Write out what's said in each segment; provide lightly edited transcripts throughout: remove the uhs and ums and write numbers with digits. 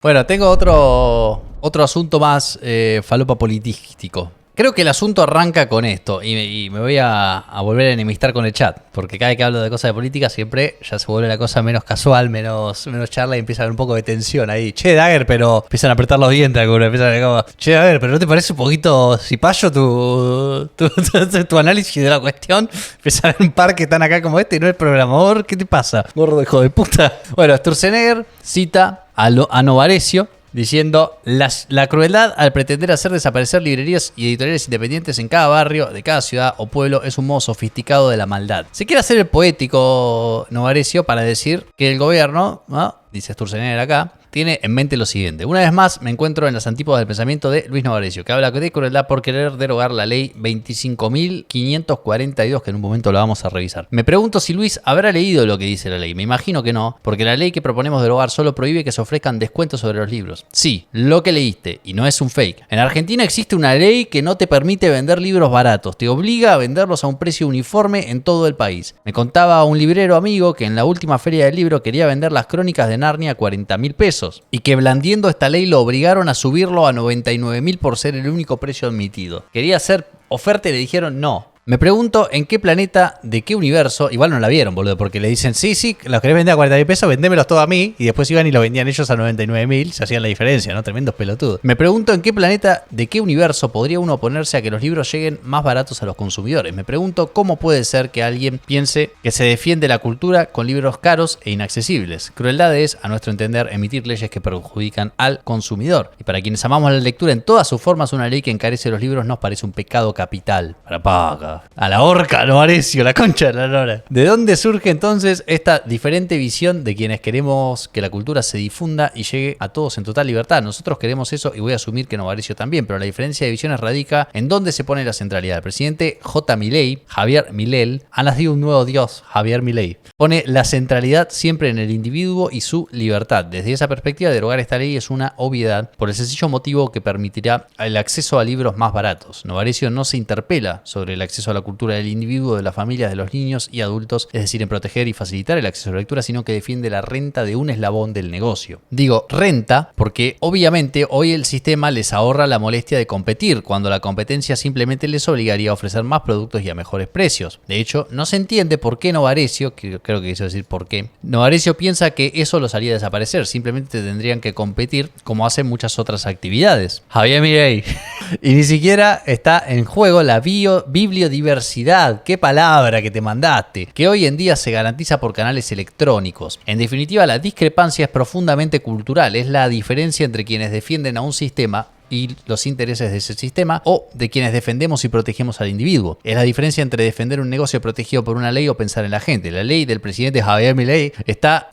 Bueno, tengo otro asunto más falopa politístico. Creo que el asunto arranca con esto y me voy a volver a enemistar con el chat, porque cada vez que hablo de cosas de política siempre ya se vuelve la cosa menos casual, menos charla y empieza a haber un poco de tensión ahí. Che, Dagger, pero empiezan a apretar los dientes algunos, empiezan a como, che, Dagger, pero ¿no te parece un poquito cipayo tu análisis de la cuestión? Empieza a haber un par que están acá como este y no es programador, ¿qué te pasa? Gordo hijo de puta. Bueno, Sturzenegger cita a Novarecio diciendo la crueldad al pretender hacer desaparecer librerías y editoriales independientes en cada barrio de cada ciudad o pueblo es un modo sofisticado de la maldad. Se quiere hacer el poético Novarecio para decir que el gobierno, ¿no?, dice Sturzenegger acá, tiene en mente lo siguiente. Una vez más me encuentro en las antípodas del pensamiento de Luis Novarecio, que habla de crueldad por querer derogar la ley 25.542, que en un momento la vamos a revisar. Me pregunto si Luis habrá leído lo que dice la ley. Me imagino que no, porque la ley que proponemos derogar solo prohíbe que se ofrezcan descuentos sobre los libros. Sí, lo que leíste, y no es un fake. En Argentina existe una ley que no te permite vender libros baratos, te obliga a venderlos a un precio uniforme en todo el país. Me contaba un librero amigo que en la última feria del libro quería vender las crónicas de Narnia a 40.000 pesos. Y que blandiendo esta ley lo obligaron a subirlo a 99.000 por ser el único precio admitido. Quería hacer oferta y le dijeron no. Me pregunto en qué planeta, de qué universo, igual no la vieron, boludo, porque le dicen, sí, los querés vender a 40.000 pesos, vendémelos todos a mí, y después iban y lo vendían ellos a 99.000, se hacían la diferencia, ¿no? Tremendos pelotudos. Me pregunto en qué planeta, de qué universo podría uno oponerse a que los libros lleguen más baratos a los consumidores. Me pregunto cómo puede ser que alguien piense que se defiende la cultura con libros caros e inaccesibles. Crueldad es, a nuestro entender, emitir leyes que perjudican al consumidor. Y para quienes amamos la lectura en todas sus formas, una ley que encarece los libros nos parece un pecado capital. Para paga. A la horca, Novarecio, la concha de la lora. ¿De dónde surge entonces esta diferente visión de quienes queremos que la cultura se difunda y llegue a todos en total libertad? Nosotros queremos eso y voy a asumir que Novarecio también, pero la diferencia de visiones radica en dónde se pone la centralidad. El presidente Javier Milei, ha nacido un nuevo dios, Javier Milei, pone la centralidad siempre en el individuo y su libertad. Desde esa perspectiva, derogar esta ley es una obviedad por el sencillo motivo que permitirá el acceso a libros más baratos. Novarecio no se interpela sobre el acceso a la cultura del individuo, de las familias, de los niños y adultos, es decir, en proteger y facilitar el acceso a la lectura, sino que defiende la renta de un eslabón del negocio. Digo renta porque obviamente hoy el sistema les ahorra la molestia de competir, cuando la competencia simplemente les obligaría a ofrecer más productos y a mejores precios. De hecho, no se entiende por qué Novarecio, que creo que quiso decir por qué, Novarecio piensa que eso los haría desaparecer, simplemente tendrían que competir como hacen muchas otras actividades. Javier Milei. Y ni siquiera está en juego la bibliodiversidad, qué palabra que te mandaste, que hoy en día se garantiza por canales electrónicos. En definitiva, la discrepancia es profundamente cultural, es la diferencia entre quienes defienden a un sistema y los intereses de ese sistema, o de quienes defendemos y protegemos al individuo. Es la diferencia entre defender un negocio protegido por una ley o pensar en la gente. La ley del presidente Javier Milei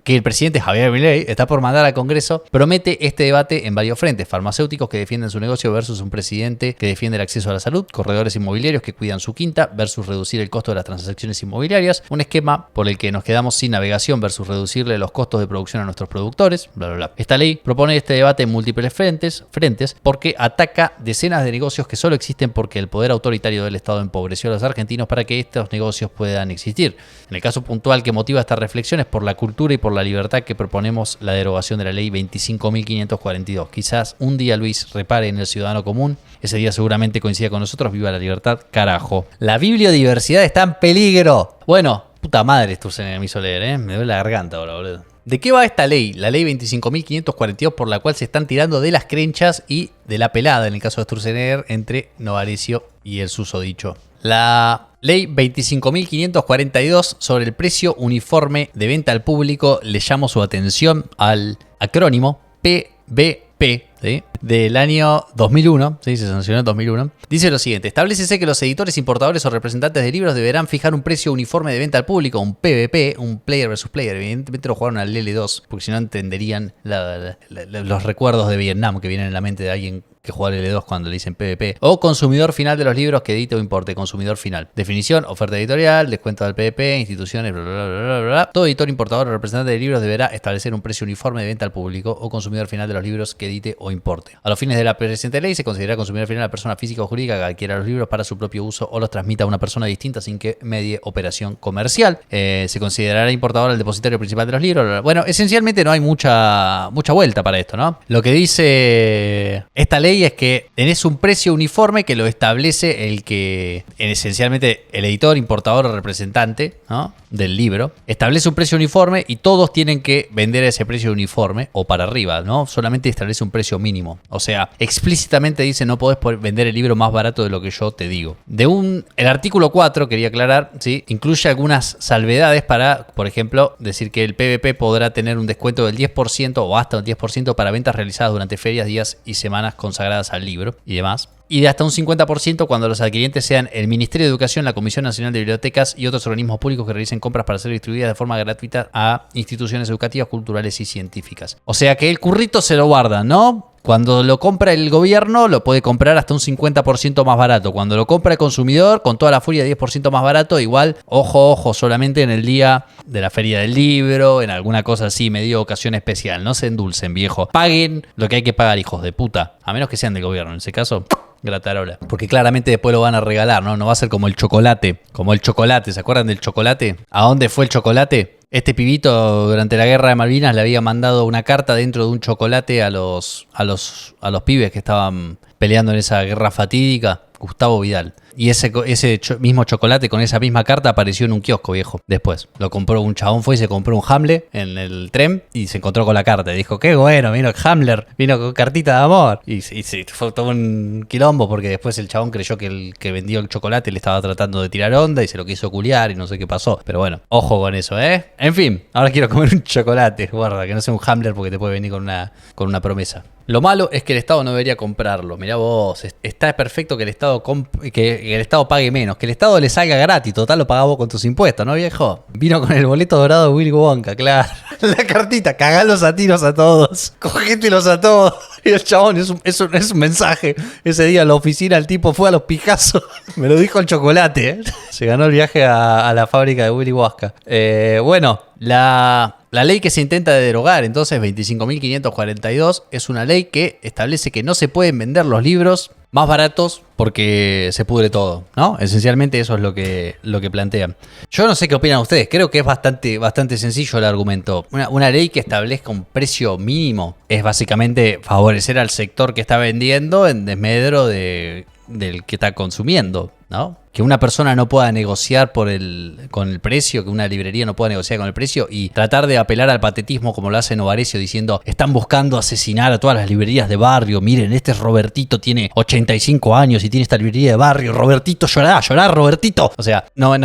el presidente Javier Milei está por mandar al Congreso, promete este debate en varios frentes: farmacéuticos que defienden su negocio versus un presidente que defiende el acceso a la salud, corredores inmobiliarios que cuidan su quinta versus reducir el costo de las transacciones inmobiliarias, un esquema por el que nos quedamos sin navegación versus reducirle los costos de producción a nuestros productores, bla, bla, bla. Esta ley propone este debate en múltiples frentes porque ataca decenas de negocios que solo existen porque el poder autoritario del Estado empobreció a los argentinos para que estos negocios puedan existir. En el caso puntual que motiva esta reflexión es por la cultura y por la libertad que proponemos la derogación de la ley 25.542. Quizás un día Luis repare en el ciudadano común, ese día seguramente coincida con nosotros. Viva la libertad, carajo. La bibliodiversidad está en peligro. Bueno, puta madre, Sturzenegger me hizo leer, me duele la garganta ahora, boludo. ¿De qué va esta ley? La ley 25.542, por la cual se están tirando de las crenchas y de la pelada, en el caso de Sturzenegger, entre Novarecio y el susodicho. La ley 25.542 sobre el precio uniforme de venta al público, le llamo su atención al acrónimo PBP, ¿sí?, del año 2001, ¿sí?, se sancionó en 2001, dice lo siguiente: establécese que los editores, importadores o representantes de libros deberán fijar un precio uniforme de venta al público, un PVP, un player versus player. Evidentemente lo jugaron al L2, porque si no entenderían los recuerdos de Vietnam que vienen en la mente de alguien que juega al L2 cuando le dicen PVP. O consumidor final de los libros que edite o importe, consumidor final. Definición: oferta editorial, descuento del PVP, instituciones, bla, bla, bla, bla, bla. Todo editor, importador o representante de libros deberá establecer un precio uniforme de venta al público o consumidor final de los libros que edite o importe. transporte. A los fines de la presente ley se considera consumidor final a la persona física o jurídica que adquiera los libros para su propio uso o los transmita a una persona distinta sin que medie operación comercial. Se considerará importador el depositario principal de los libros. Bueno, esencialmente no hay mucha vuelta para esto, ¿no? Lo que dice esta ley es que tenés un precio uniforme que lo establece esencialmente el editor, importador o representante, ¿no?, del libro. Establece un precio uniforme y todos tienen que vender a ese precio uniforme o para arriba, ¿no? Solamente establece un precio mínimo. O sea, explícitamente dice no podés vender el libro más barato de lo que yo te digo. El artículo 4, quería aclarar, ¿sí?, incluye algunas salvedades para, por ejemplo, decir que el PVP podrá tener un descuento del 10% o hasta un 10% para ventas realizadas durante ferias, días y semanas consagradas al libro y demás. Y de hasta un 50% cuando los adquirientes sean el Ministerio de Educación, la Comisión Nacional de Bibliotecas y otros organismos públicos que realicen compras para ser distribuidas de forma gratuita a instituciones educativas, culturales y científicas. O sea que el currito se lo guardan, ¿no? Cuando lo compra el gobierno, lo puede comprar hasta un 50% más barato. Cuando lo compra el consumidor, con toda la furia, 10% más barato. Igual, ojo, solamente en el día de la feria del libro, en alguna cosa así, medio ocasión especial. No se endulcen, viejo. Paguen lo que hay que pagar, hijos de puta. A menos que sean del gobierno, en ese caso, gratarola. Porque claramente después lo van a regalar, ¿no? No va a ser como el chocolate. Como el chocolate, ¿se acuerdan del chocolate? ¿A dónde fue el chocolate? Este pibito durante la guerra de Malvinas le había mandado una carta dentro de un chocolate a los pibes que estaban peleando en esa guerra fatídica. Gustavo Vidal. Y ese mismo chocolate con esa misma carta apareció en un kiosco, viejo. Después lo compró un chabón, fue y se compró un Hamlet en el tren y se encontró con la carta. Y dijo, qué bueno, vino Hamlet, vino con cartita de amor. Y fue todo un quilombo porque después el chabón creyó que el que vendió el chocolate le estaba tratando de tirar onda y se lo quiso culiar y no sé qué pasó. Pero bueno, ojo con eso, ¿eh? En fin, ahora quiero comer un chocolate, guarda, que no sea un Hamlet porque te puede venir con una promesa. Lo malo es que el Estado no debería comprarlo. Mirá vos, está perfecto que el Estado que el Estado pague menos, que el Estado le salga gratis. Total, lo pagás vos con tus impuestos, ¿no, viejo? Vino con el boleto dorado de Willy Wonka, claro. La cartita, cagalos a tiros a todos. Cogételos a todos. Y el chabón, es un mensaje. Ese día en la oficina el tipo fue a los pijazos. Me lo dijo el chocolate, ¿eh? Se ganó el viaje a la fábrica de Willy Wonka. Bueno, la ley que se intenta derogar, entonces, 25.542, es una ley que establece que no se pueden vender los libros más baratos porque se pudre todo, ¿no? Esencialmente eso es lo que plantean. Yo no sé qué opinan ustedes, creo que es bastante sencillo el argumento. Una ley que establezca un precio mínimo es básicamente favorecer al sector que está vendiendo en desmedro del que está consumiendo, ¿no? Que una persona no pueda negociar con el precio, que una librería no pueda negociar con el precio y tratar de apelar al patetismo como lo hace Novarecio diciendo están buscando asesinar a todas las librerías de barrio, miren, este Robertito tiene 85 años y tiene esta librería de barrio, Robertito llorá Robertito. O sea, no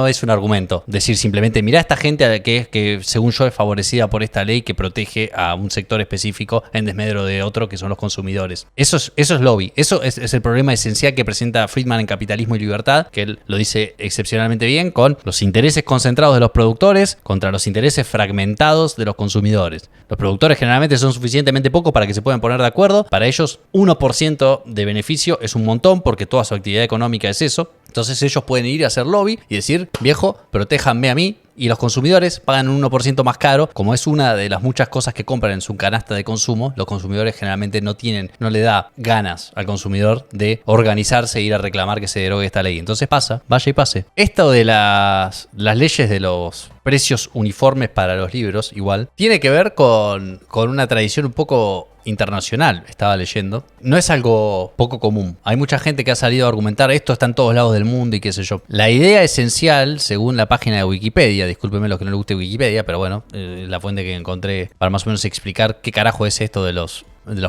es un argumento decir simplemente mirá a esta gente que según yo es favorecida por esta ley que protege a un sector específico en desmedro de otro que son los consumidores. Eso es lobby, eso es el problema esencial que presenta Friedman en Capitalismo y Libertad, que él lo dice excepcionalmente bien, con los intereses concentrados de los productores contra los intereses fragmentados de los consumidores. Los productores generalmente son suficientemente pocos para que se puedan poner de acuerdo. Para ellos, 1% de beneficio es un montón porque toda su actividad económica es eso. Entonces ellos pueden ir a hacer lobby y decir, viejo, protéjanme a mí. Y los consumidores pagan un 1% más caro, como es una de las muchas cosas que compran en su canasta de consumo. Los consumidores generalmente no le da ganas al consumidor de organizarse e ir a reclamar que se derogue esta ley. Entonces vaya y pase. Esto de las leyes de los precios uniformes para los libros, igual, tiene que ver con una tradición un poco internacional, estaba leyendo. No es algo poco común. Hay mucha gente que ha salido a argumentar esto está en todos lados del mundo y qué sé yo. La idea esencial, según la página de Wikipedia, discúlpenme los que no les guste Wikipedia, pero bueno, la fuente que encontré para más o menos explicar qué carajo es esto de los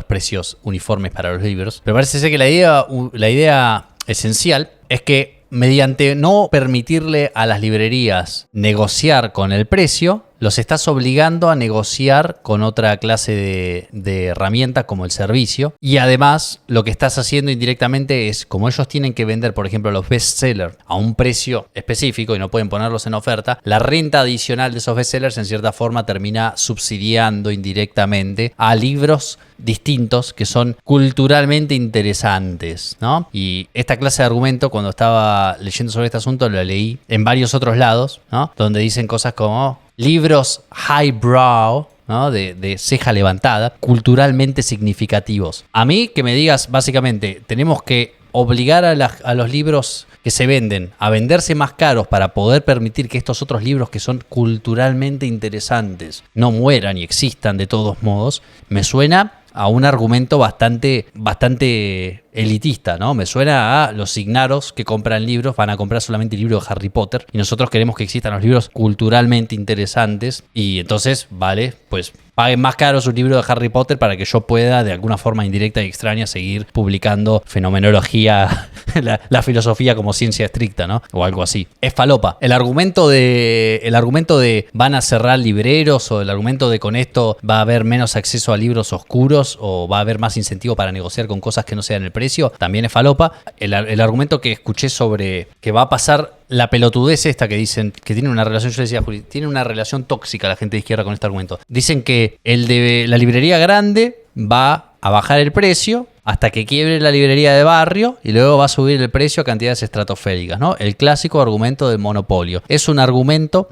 precios uniformes para los libros. Pero parece ser que la idea esencial es que mediante no permitirle a las librerías negociar con el precio, los estás obligando a negociar con otra clase de herramienta como el servicio. Y además, lo que estás haciendo indirectamente es, como ellos tienen que vender, por ejemplo, los bestsellers a un precio específico y no pueden ponerlos en oferta, la renta adicional de esos bestsellers en cierta forma termina subsidiando indirectamente a libros distintos que son culturalmente interesantes, ¿no? Y esta clase de argumento, cuando estaba leyendo sobre este asunto, lo leí en varios otros lados, ¿no? Donde dicen cosas como libros highbrow ¿no? De ceja levantada, culturalmente significativos. A mí que me digas, básicamente, tenemos que obligar a los libros que se venden a venderse más caros para poder permitir que estos otros libros que son culturalmente interesantes no mueran y existan de todos modos, me suena a un argumento bastante elitista, ¿no? Me suena a los signaros que compran libros, van a comprar solamente el libro de Harry Potter y nosotros queremos que existan los libros culturalmente interesantes y entonces, vale, pues paguen más caro su libro de Harry Potter para que yo pueda, de alguna forma indirecta y extraña, seguir publicando fenomenología, la filosofía como ciencia estricta, ¿no? O algo así. Es falopa. El argumento de van a cerrar libreros o el argumento de con esto va a haber menos acceso a libros oscuros o va a haber más incentivo para negociar con cosas que no sean el precio, también es falopa. El argumento que escuché sobre que va a pasar la pelotudez esta que dicen que tiene una relación, yo le decía a Juli, tiene una relación tóxica la gente de izquierda con este argumento. Dicen que el de la librería grande va a bajar el precio hasta que quiebre la librería de barrio y luego va a subir el precio a cantidades estratosféricas, ¿no? El clásico argumento del monopolio. Es un argumento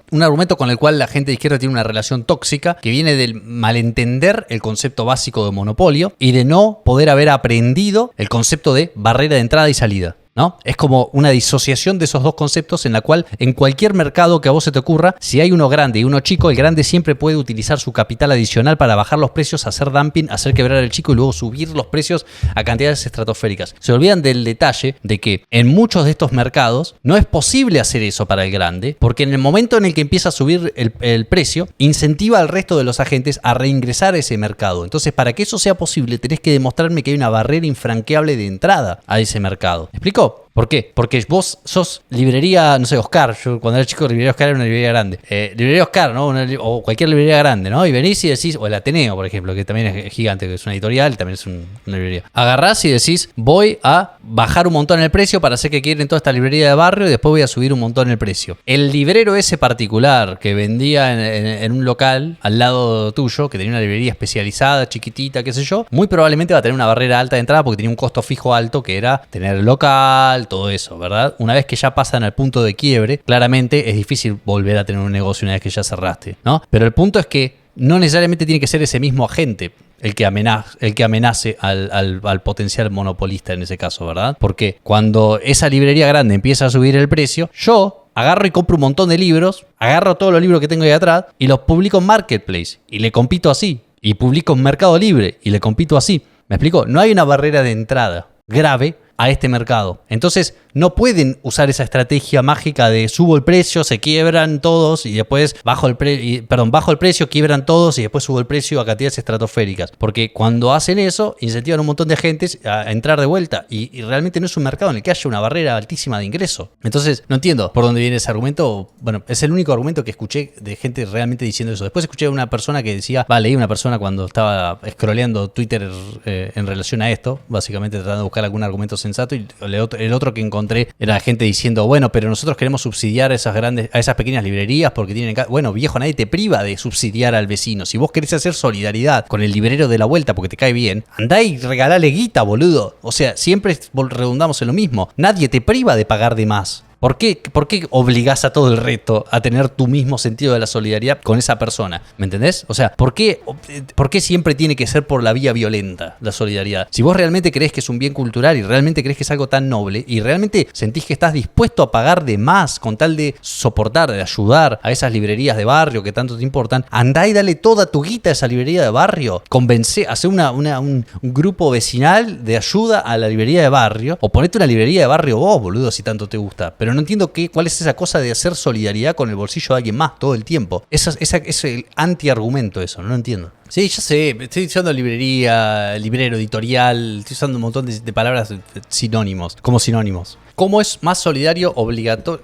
con el cual la gente de izquierda tiene una relación tóxica que viene del malentender el concepto básico de monopolio y de no poder haber aprendido el concepto de barrera de entrada y salida, ¿no? Es como una disociación de esos dos conceptos en la cual en cualquier mercado que a vos se te ocurra, si hay uno grande y uno chico, el grande siempre puede utilizar su capital adicional para bajar los precios, hacer dumping, hacer quebrar al chico y luego subir los precios a cantidades estratosféricas. Se olvidan del detalle de que en muchos de estos mercados no es posible hacer eso para el grande, porque en el momento en el que empieza a subir el precio, incentiva al resto de los agentes a reingresar a ese mercado. Entonces, para que eso sea posible, tenés que demostrarme que hay una barrera infranqueable de entrada a ese mercado. ¿Me explico? ¿Por qué? Porque vos sos librería, no sé, Oscar. Yo cuando era chico, librería Oscar era una librería grande. Librería Oscar, ¿no? O cualquier librería grande, ¿no? Y venís y decís, o el Ateneo, por ejemplo, que también es gigante, que es una editorial, también es una librería. Agarrás y decís, voy a bajar un montón el precio para hacer que quieren toda esta librería de barrio y después voy a subir un montón el precio. El librero ese particular que vendía en un local al lado tuyo, que tenía una librería especializada, chiquitita, qué sé yo, muy probablemente va a tener una barrera alta de entrada porque tenía un costo fijo alto que era tener el local, todo eso, ¿verdad? Una vez que ya pasan al punto de quiebre, claramente es difícil volver a tener un negocio una vez que ya cerraste, ¿no? Pero el punto es que no necesariamente tiene que ser ese mismo agente el que amenace al potencial monopolista en ese caso, ¿verdad? Porque cuando esa librería grande empieza a subir el precio, yo agarro y compro un montón de libros, agarro todos los libros que tengo ahí atrás y los publico en Marketplace y le compito así. Y publico en Mercado Libre y le compito así. ¿Me explico? No hay una barrera de entrada grave a este mercado. Entonces, no pueden usar esa estrategia mágica de subo el precio, se quiebran todos y después bajo el precio, quiebran todos y después subo el precio a cantidades estratosféricas. Porque cuando hacen eso, incentivan a un montón de agentes a entrar de vuelta y realmente no es un mercado en el que haya una barrera altísima de ingreso. Entonces, no entiendo por dónde viene ese argumento. Bueno, es el único argumento que escuché de gente realmente diciendo eso. Después escuché a una persona que decía, leí una persona cuando estaba scrolleando Twitter en relación a esto, básicamente tratando de buscar algún argumento sensato, y el otro que encontré era gente diciendo, bueno, pero nosotros queremos subsidiar a esas pequeñas librerías porque tienen... Bueno, viejo, nadie te priva de subsidiar al vecino. Si vos querés hacer solidaridad con el librero de la vuelta porque te cae bien, andá y regalale guita, boludo. O sea, siempre redundamos en lo mismo. Nadie te priva de pagar de más. ¿Por qué obligás a todo el resto a tener tu mismo sentido de la solidaridad con esa persona? ¿Me entendés? O sea, ¿por qué siempre tiene que ser por la vía violenta la solidaridad? Si vos realmente creés que es un bien cultural y realmente creés que es algo tan noble y realmente sentís que estás dispuesto a pagar de más con tal de soportar, de ayudar a esas librerías de barrio que tanto te importan, andá y dale toda tu guita a esa librería de barrio. Hacé un grupo vecinal de ayuda a la librería de barrio o ponete una librería de barrio vos, boludo, si tanto te gusta. Pero no entiendo cuál es esa cosa de hacer solidaridad con el bolsillo de alguien más todo el tiempo. Es el antiargumento eso, no lo entiendo. Sí, ya sé, estoy usando librería, librero, editorial, estoy usando un montón de palabras como sinónimos. ¿Cómo es más solidario obligatorio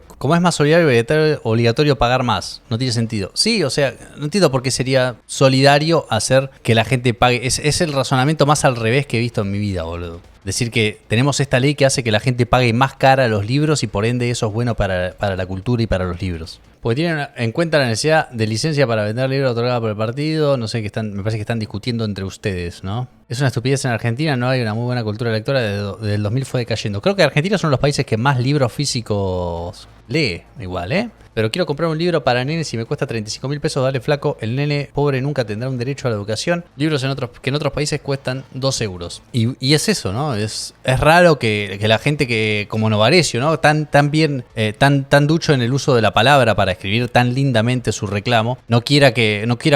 pagar más? No tiene sentido. Sí, o sea, no entiendo por qué sería solidario hacer que la gente pague. Es el razonamiento más al revés que he visto en mi vida, boludo. Decir que tenemos esta ley que hace que la gente pague más cara los libros y por ende eso es bueno para la cultura y para los libros. Porque tienen en cuenta la necesidad de licencia para vender libros otorgada por el partido. No sé, me parece que están discutiendo entre ustedes, ¿no? Es una estupidez en Argentina, no hay una muy buena cultura lectora, desde el 2000 fue decayendo. Creo que Argentina es uno de los países que más libros físicos lee igual, ¿eh? Pero quiero comprar un libro para nenes y me cuesta 35.000 pesos, dale flaco, el nene pobre nunca tendrá un derecho a la educación. Libros que en otros países cuestan 2 euros. Y es eso, ¿no? Es raro que la gente que, como Novarecio, ¿no? Tan bien, tan ducho en el uso de la palabra para escribir tan lindamente su reclamo, no quiera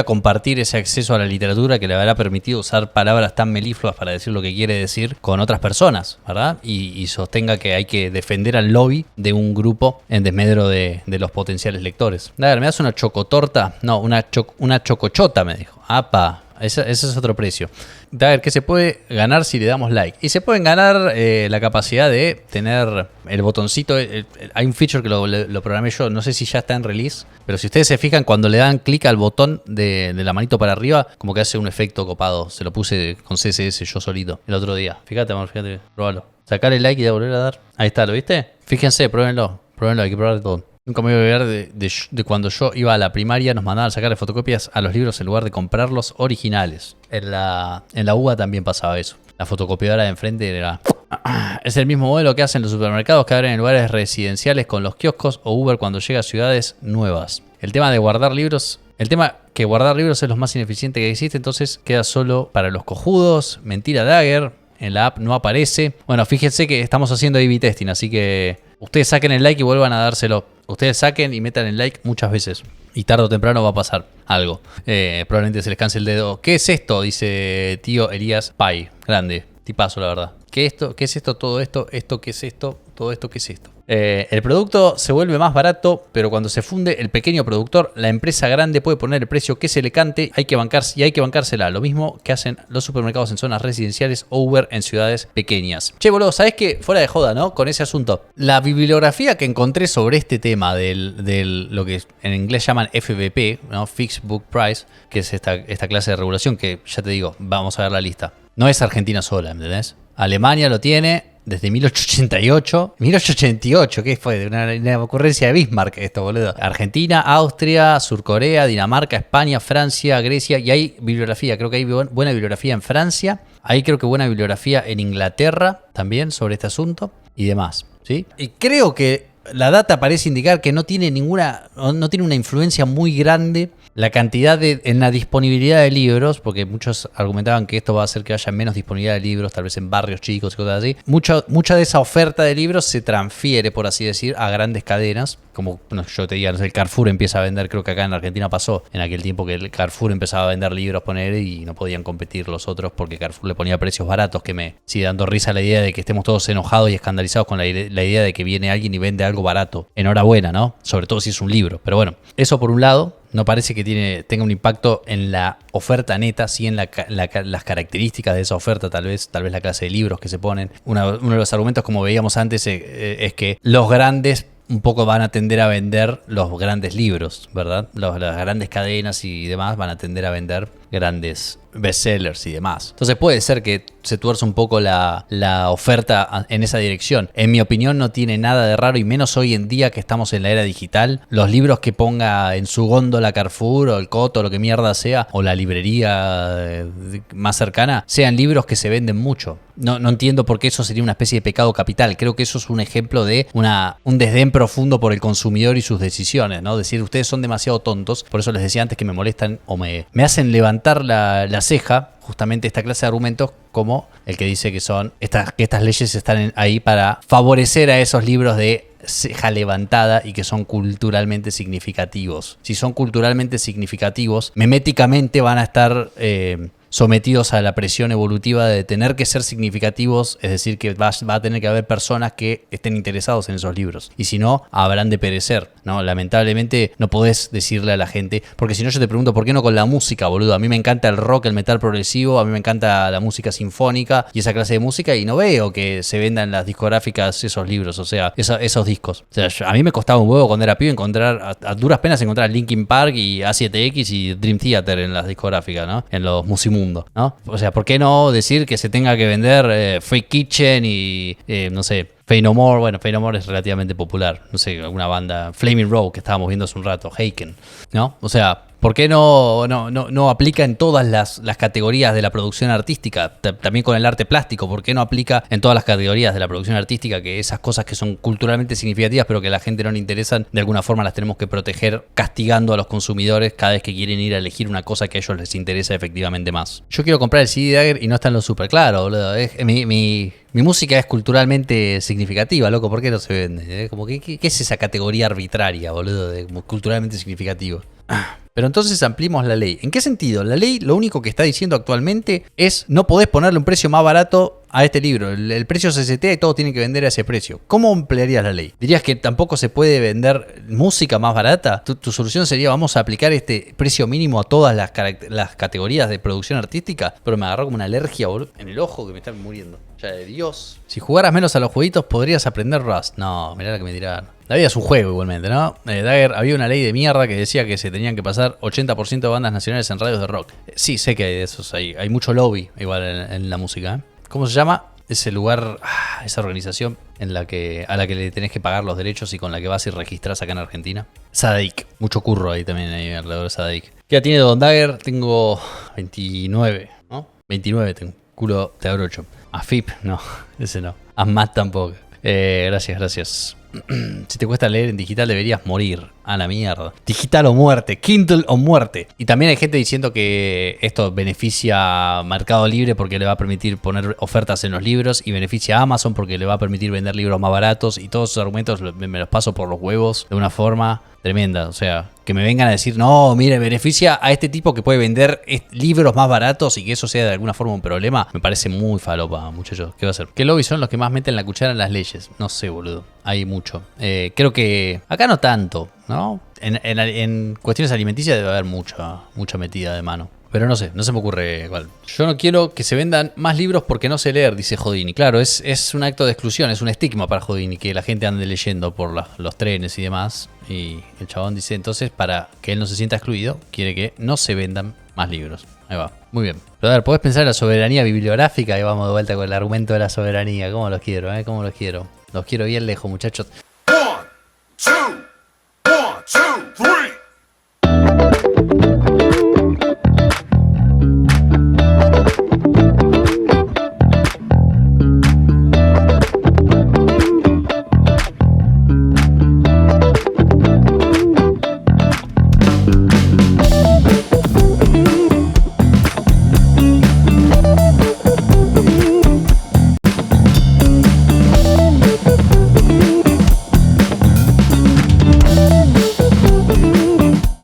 compartir ese acceso a la literatura que le habrá permitido usar palabras tan melifluas para decir lo que quiere decir con otras personas, ¿verdad? Y sostenga que hay que defender al lobby de un grupo en desmedro de los potenciales lectores. A ver, ¿me das una chocotorta? No, una chocochota, me dijo. ¡Apa! Ese es otro precio. A ver, ¿qué se puede ganar si le damos like? Y se pueden ganar la capacidad de tener el botoncito. Hay un feature que lo programé yo, no sé si ya está en release, pero si ustedes se fijan, cuando le dan clic al botón de la manito para arriba, como que hace un efecto copado. Se lo puse con CSS yo solito el otro día. Fíjate, amor, fíjate, probalo. Sacar el like y volver a dar. Ahí está, ¿lo viste? Fíjense, pruébenlo, hay que probar todo. Nunca me voy a olvidar de cuando yo iba a la primaria, nos mandaban a sacar fotocopias a los libros en lugar de comprarlos originales. En la UBA también pasaba eso. La fotocopiadora de enfrente era... Es el mismo modelo que hacen los supermercados que abren en lugares residenciales con los kioscos o Uber cuando llega a ciudades nuevas. El tema que guardar libros es lo más ineficiente que existe, entonces queda solo para los cojudos. Mentira Dagger, en la app no aparece. Bueno, fíjense que estamos haciendo A/B testing, así que ustedes saquen el like y vuelvan a dárselo. Ustedes saquen y metan el like muchas veces. Y tarde o temprano va a pasar algo. Probablemente se les canse el dedo. ¿Qué es esto? Dice tío Elías Pai. Grande. Tipazo, la verdad. ¿Qué es esto? Todo esto. ¿Esto qué es esto? Todo esto, ¿qué es esto? El producto se vuelve más barato, pero cuando se funde el pequeño productor, la empresa grande puede poner el precio que se le cante, hay que bancársela. Lo mismo que hacen los supermercados en zonas residenciales o Uber en ciudades pequeñas. Che, boludo, ¿sabés qué? Fuera de joda, ¿no? Con ese asunto. La bibliografía que encontré sobre este tema del lo que en inglés llaman FBP, ¿no? Fixed Book Price, que es esta clase de regulación que, ya te digo, vamos a ver la lista. No es Argentina sola, ¿entendés? Alemania lo tiene desde 1888. 1888, ¿qué fue? Una ocurrencia de Bismarck esto, boludo. Argentina, Austria, Surcorea, Dinamarca, España, Francia, Grecia. Y hay bibliografía, creo que hay buena bibliografía en Francia. Hay creo que buena bibliografía en Inglaterra también sobre este asunto y demás, ¿sí? Y creo que la data parece indicar que no tiene una influencia muy grande la cantidad en la disponibilidad de libros, porque muchos argumentaban que esto va a hacer que haya menos disponibilidad de libros, tal vez en barrios chicos y cosas así. Mucha de esa oferta de libros se transfiere, por así decir, a grandes cadenas, como yo te diga, no sé, el Carrefour empieza a vender, creo que acá en Argentina pasó, en aquel tiempo que el Carrefour empezaba a vender libros, y no podían competir los otros porque Carrefour le ponía precios baratos, que me sigue dando risa la idea de que estemos todos enojados y escandalizados con la idea de que viene alguien y vende algo barato. Enhorabuena, ¿no? Sobre todo si es un libro. Pero bueno, eso por un lado. No parece que tenga un impacto en la oferta neta, sí en las características de esa oferta, tal vez la clase de libros que se ponen. Uno de los argumentos, como veíamos antes, es que los grandes un poco van a tender a vender los grandes libros, ¿verdad? Las grandes cadenas y demás van a tender a vender grandes bestsellers y demás. Entonces puede ser que se tuerza un poco la oferta en esa dirección. En mi opinión no tiene nada de raro, y menos hoy en día que estamos en la era digital. Los libros que ponga en su góndola Carrefour o el Coto o lo que mierda sea, o la librería más cercana, sean libros que se venden mucho. No entiendo por qué eso sería una especie de pecado capital. Creo que eso es un ejemplo de un desdén profundo por el consumidor y sus decisiones, ¿no? Decir, ustedes son demasiado tontos. Por eso les decía antes que me molestan o me hacen levantar la ceja justamente esta clase de argumentos, como el que dice que estas leyes están ahí para favorecer a esos libros de ceja levantada y que son culturalmente significativos. Si son culturalmente significativos, meméticamente van a estar sometidos a la presión evolutiva de tener que ser significativos, es decir, que va a tener que haber personas que estén interesados en esos libros, y si no, habrán de perecer, ¿no? Lamentablemente no podés decirle a la gente, porque si no yo te pregunto, ¿por qué no con la música, boludo? A mí me encanta el rock, el metal progresivo, a mí me encanta la música sinfónica y esa clase de música, y no veo que se vendan en las discográficas esos libros, o sea, esos discos. O sea, a mí me costaba un huevo cuando era pibe encontrar, a duras penas encontrar Linkin Park y A7X y Dream Theater en las discográficas, ¿no? En los Musimundo, ¿no? O sea, ¿por qué no decir que se tenga que vender Freak Kitchen y, no sé, Faith No More? Bueno, Faith No More es relativamente popular. No sé, alguna banda, Flaming Road, que estábamos viendo hace un rato, Haken, ¿no? O sea, ¿Por qué no aplica en todas las categorías de la producción artística? También con el arte plástico, ¿por qué no aplica en todas las categorías de la producción artística? Que esas cosas que son culturalmente significativas pero que a la gente no le interesan, de alguna forma las tenemos que proteger castigando a los consumidores cada vez que quieren ir a elegir una cosa que a ellos les interesa efectivamente más. Yo quiero comprar el CD de Dagger y no está en lo super claro, boludo. Mi música es culturalmente significativa, loco. ¿Por qué no se vende? Como ¿qué es esa categoría arbitraria, boludo? De como culturalmente significativo. Pero entonces ampliemos la ley. ¿En qué sentido? La ley lo único que está diciendo actualmente es no podés ponerle un precio más barato a este libro. El precio se setea y todo tiene que vender a ese precio. ¿Cómo emplearías la ley? ¿Dirías que tampoco se puede vender música más barata? ¿Tu solución sería vamos a aplicar este precio mínimo a todas las categorías de producción artística? Pero me agarró como una alergia, boludo, en el ojo que me está muriendo. Ya de Dios. Si jugaras menos a los jueguitos podrías aprender Rust. No, mirá la que me tiraron. La vida es un juego igualmente, ¿no? Dagger, había una ley de mierda que decía que se tenían que pasar 80% de bandas nacionales en radios de rock. Sí, sé que hay de esos ahí. Hay mucho lobby igual en la música, ¿eh? ¿Cómo se llama? Ese lugar, esa organización a la que le tenés que pagar los derechos y con la que vas y registrás acá en Argentina. Sadaic. Mucho curro ahí también, ahí alrededor de Sadaic. ¿Qué edad tiene Don Dagger? Tengo 29, ¿no? 29 tengo. Culo te abrocho. AFIP, no, ese no. ASMAT tampoco. Gracias. Si te cuesta leer en digital deberías morir. A la mierda. Digital o muerte. Kindle o muerte. Y también hay gente diciendo que esto beneficia a Mercado Libre porque le va a permitir poner ofertas en los libros y beneficia a Amazon porque le va a permitir vender libros más baratos y todos esos argumentos me los paso por los huevos de una forma tremenda. O sea, que me vengan a decir, no, mire, beneficia a este tipo que puede vender libros más baratos y que eso sea de alguna forma un problema, me parece muy falopa, muchachos. ¿Qué va a hacer? ¿Qué lobbies son los que más meten la cuchara en las leyes? No sé, boludo. Hay mucho. Creo que acá no tanto, ¿no? En cuestiones alimenticias debe haber mucha metida de mano. Pero no sé, no se me ocurre cuál. Yo no quiero que se vendan más libros porque no sé leer, dice Houdini. Claro, es un acto de exclusión, es un estigma para Houdini que la gente ande leyendo por los trenes y demás. Y el chabón dice entonces, para que él no se sienta excluido, quiere que no se vendan más libros. Ahí va, muy bien. Pero a ver, ¿podés pensar en la soberanía bibliográfica? Y vamos de vuelta con el argumento de la soberanía. ¿Cómo los quiero, ¿Cómo los quiero? Los quiero bien lejos, muchachos. 1, 2